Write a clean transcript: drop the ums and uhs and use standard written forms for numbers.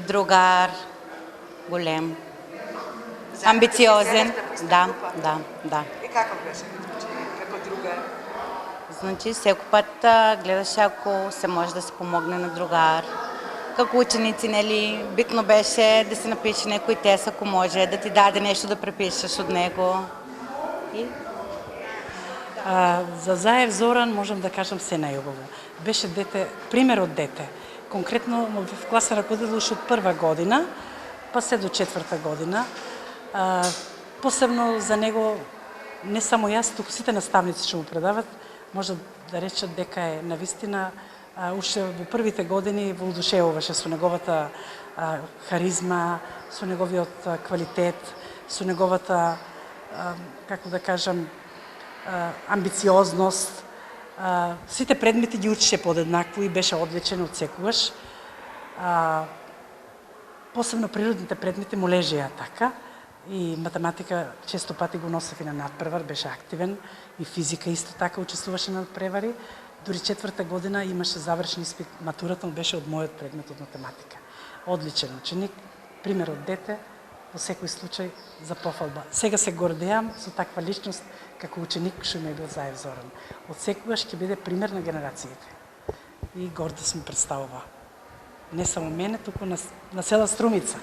другар, голем, амбициозен. Да, да, да. И каков беше како другар? Значи, всеки път гледаше, ако се може да се помогне на другар. Како ученици, нели, битно беше да се напише некој тест, ако може, да ти даде нещо да препишеш от него. И За Заев Зоран можам да кажам се најубаво. Беше дете, пример од дете. Конкретно в класа раководител уште од прва година, па се до четврта година. Посебно за него не само јас, туку сите наставници што му предават, може да речат дека е навистина уште во првите години во одушевуваше со неговата харизма, со неговиот квалитет, со неговата, како да кажам, амбициозност. Сите предмети ги учеше подеднакво и беше одличен од секогаш. Посебно природните предмети му лежеа така. И математика често пати го носеви на надпревар, беше активен. И физика исто така учествуваше на надпревари. Дури четврта година имаше завршен испит, матурата му беше од мојот предмет од математика. Одличен ученик, пример од дете, во секој случај за пофалба. Сега се гордеам со таква личност како ученик што ми е бил Заев Зоран. Од секогаш ќе биде пример на генерациите. И гордост ми представува. Не само мене, туку на цела Струмица.